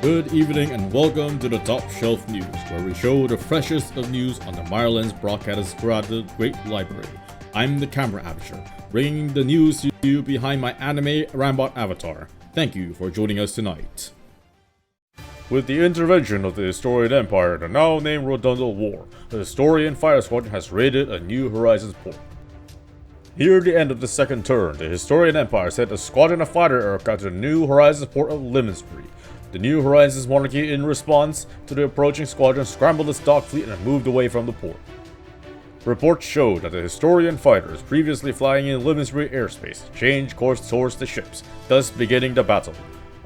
Good evening and welcome to the Top Shelf News, where we show the freshest of news on the Mirelands broadcast throughout the Great Library. I'm the camera aperture, bringing the news to you behind my anime Rambot avatar. Thank you for joining us tonight. With the intervention of the Historian Empire, the now named Redundant War, the Historian Fire Squadron has raided a New Horizons port. Near the end of the second turn, the Historian Empire sent a squadron of fighter aircraft to the New Horizons port of Limensbury. The New Horizons monarchy, in response to the approaching squadron, scrambled its dock fleet and moved away from the port. Reports showed that the Historian fighters, previously flying in Limensbury airspace, changed course towards the ships, thus beginning the battle.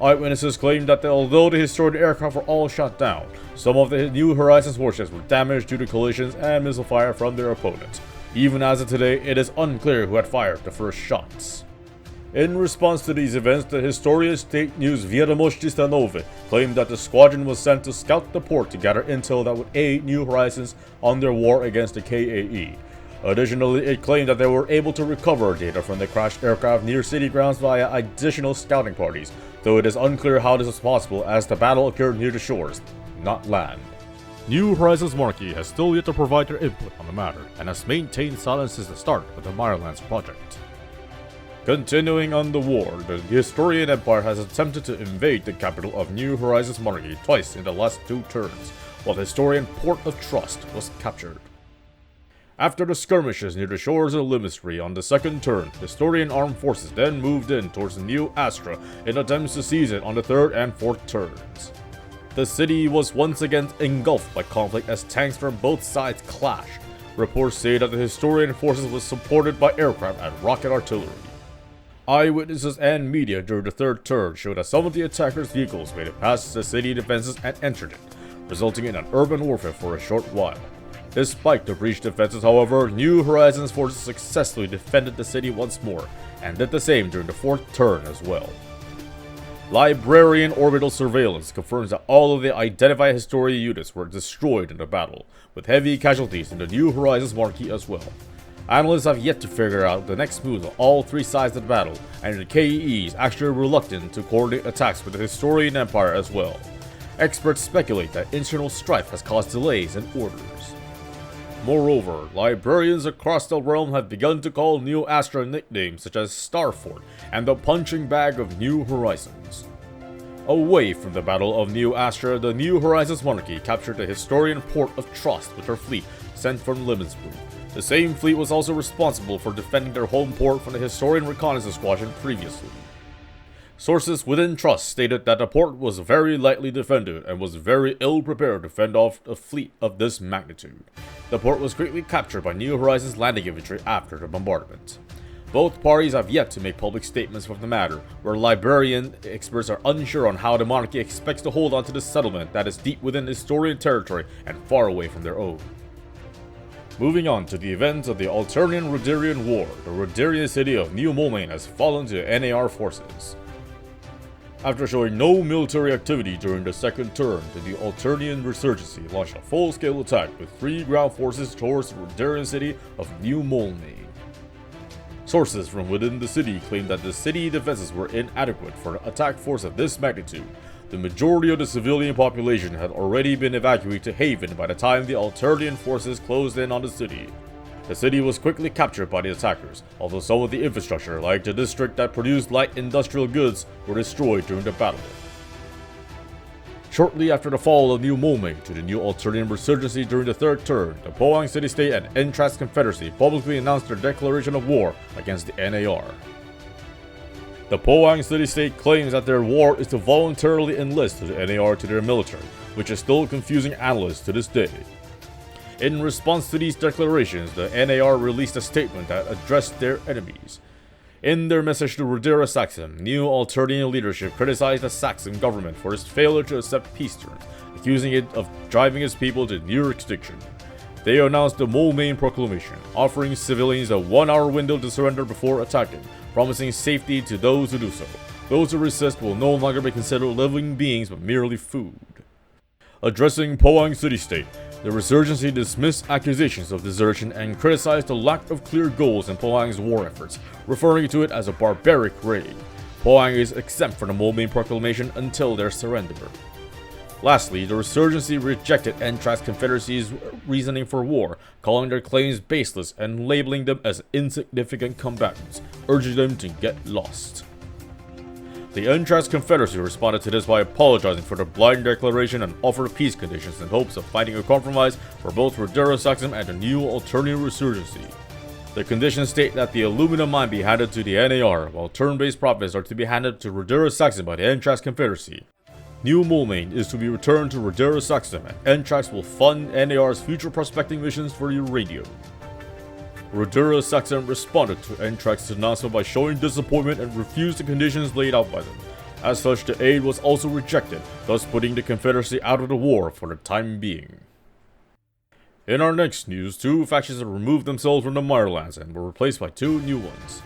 Eyewitnesses claimed that although the Historian aircraft were all shot down, some of the New Horizons warships were damaged due to collisions and missile fire from their opponents. Even as of today, it is unclear who had fired the first shots. In response to these events, the Historia State News Wiadomości Stanowe claimed that the squadron was sent to scout the port to gather intel that would aid New Horizons on their war against the KAE. Additionally, it claimed that they were able to recover data from the crashed aircraft near city grounds via additional scouting parties, though it is unclear how this was possible as the battle occurred near the shores, not land. New Horizons monarchy has still yet to provide their input on the matter, and has maintained silence since the start of the Mirelands project. Continuing on the war, the Historian Empire has attempted to invade the capital of New Horizons monarchy twice in the last two turns, while the Historian Port of Trust was captured. After the skirmishes near the shores of Limensbury on the second turn, Historian armed forces then moved in towards the New Astra in attempts to seize it on the third and fourth turns. The city was once again engulfed by conflict as tanks from both sides clashed. Reports say that the Historian forces was supported by aircraft and rocket artillery. Eyewitnesses and media during the third turn showed that some of the attackers' vehicles made it past the city defenses and entered it, resulting in an urban warfare for a short while. Despite the breached defenses, however, New Horizons forces successfully defended the city once more, and did the same during the fourth turn as well. Librarian orbital surveillance confirms that all of the identified Historia units were destroyed in the battle, with heavy casualties in the New Horizons monarchy as well. Analysts have yet to figure out the next moves on all three sides of the battle, and the KEE is actually reluctant to coordinate attacks with the Historian Empire as well. Experts speculate that internal strife has caused delays in orders. Moreover, librarians across the realm have begun to call Neo Astra nicknames such as Starfort and the Punching Bag of New Horizons. Away from the Battle of Neo Astra, the New Horizons monarchy captured the Historian Port of Trust with her fleet sent from Limensbury. The same fleet was also responsible for defending their home port from the Historian Reconnaissance Squadron previously. Sources within Trust stated that the port was very lightly defended and was very ill prepared to fend off a fleet of this magnitude. The port was quickly captured by New Horizons landing infantry after the bombardment. Both parties have yet to make public statements from the matter, where librarian experts are unsure on how the monarchy expects to hold on to this settlement that is deep within Historian territory and far away from their own. Moving on to the events of the Alternian Rudhirian War, the Rudhirian city of New Molmain has fallen to NAR forces. After showing no military activity during the second turn, the Alternian Resurgency launched a full-scale attack with 3 ground forces towards the Rudhirian city of New Molmain. Sources from within the city claim that the city defenses were inadequate for an attack force of this magnitude. The majority of the civilian population had already been evacuated to Haven by the time the Alternian forces closed in on the city. The city was quickly captured by the attackers, although some of the infrastructure, like the district that produced light industrial goods, were destroyed during the battle. Shortly after the fall of New Molmain to the Neo Alternian Resurgency during the third turn, the Pohang City State and Entras Confederacy publicly announced their declaration of war against the NAR. The Pohang City State claims that their war is to voluntarily enlist the NAR to their military, which is still confusing analysts to this day. In response to these declarations, the NAR released a statement that addressed their enemies. In their message to Rudhira-Saxum, Neo Alternian leadership criticized the Saxum government for its failure to accept peace terms, accusing it of driving its people to near extinction. They announced the Molmain Proclamation, offering civilians a 1-hour window to surrender before attacking, promising safety to those who do so. Those who resist will no longer be considered living beings but merely food. Addressing Pohang City State, the Resurgency dismissed accusations of desertion and criticized the lack of clear goals in Pohang's war efforts, referring to it as a barbaric raid. Pohang is exempt from the Molmain Proclamation until their surrender. Lastly, the Resurgency rejected Entrax Confederacy's reasoning for war, calling their claims baseless and labeling them as insignificant combatants, urging them to get lost. The Entrax Confederacy responded to this by apologizing for their blind declaration and offered peace conditions in hopes of finding a compromise for both Rudhira-Saxum and the Neo Alternian Resurgency. The conditions state that the aluminum mine be handed to the NAR, while turn-based profits are to be handed to Rudhira-Saxum by the Entrax Confederacy. New Molmain is to be returned to Rudhira-Saxum, and Entrax will fund NAR's future prospecting missions for uranium. Rudhira-Saxum responded to Entrax's announcement by showing disappointment and refused the conditions laid out by them. As such, the aid was also rejected, thus putting the Confederacy out of the war for the time being. In our next news, 2 factions have removed themselves from the Mirelands and were replaced by 2 new ones.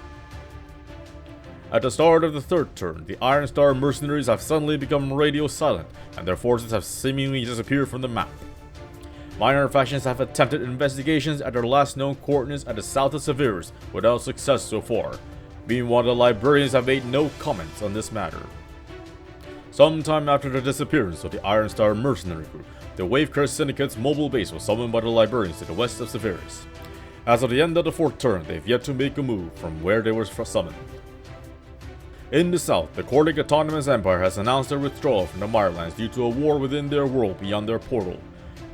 At the start of the 3rd turn, the Iron Star mercenaries have suddenly become radio silent, and their forces have seemingly disappeared from the map. Minor factions have attempted investigations at their last known coordinates at the south of Severus, without success so far. Meanwhile, the Librarians have made no comments on this matter. Sometime after the disappearance of the Iron Star mercenary group, the Wavecrest Syndicate's mobile base was summoned by the Librarians to the west of Severus. As of the end of the 4th turn, they've yet to make a move from where they were summoned. In the south, the Cordic Autonomous Empire has announced their withdrawal from the Mirelands due to a war within their world beyond their portal.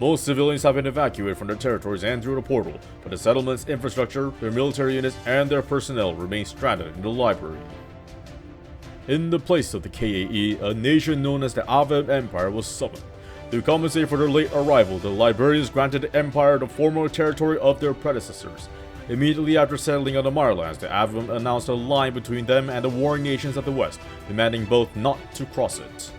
Most civilians have been evacuated from their territories and through the portal, but the settlement's infrastructure, their military units, and their personnel remain stranded in the library. In the place of the KAE, a nation known as the Avem Empire was summoned. To compensate for their late arrival, the Librarians granted the Empire the former territory of their predecessors. Immediately after settling on the Mirelands, the Avem announced a line between them and the warring nations at the west, demanding both not to cross it.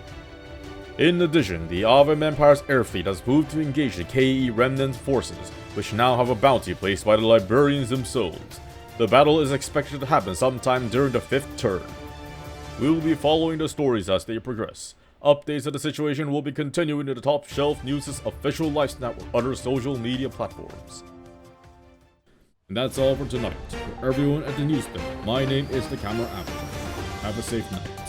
In addition, the Avem Empire's air fleet has moved to engage the KAE remnant forces, which now have a bounty placed by the Librarians themselves. The battle is expected to happen sometime during the 5th turn. We will be following the stories as they progress. Updates of the situation will be continuing in the Top Shelf News' official live snap with other social media platforms. And that's all for tonight. For everyone at the newspaper, my name is the Camera Avatar. Have a safe night.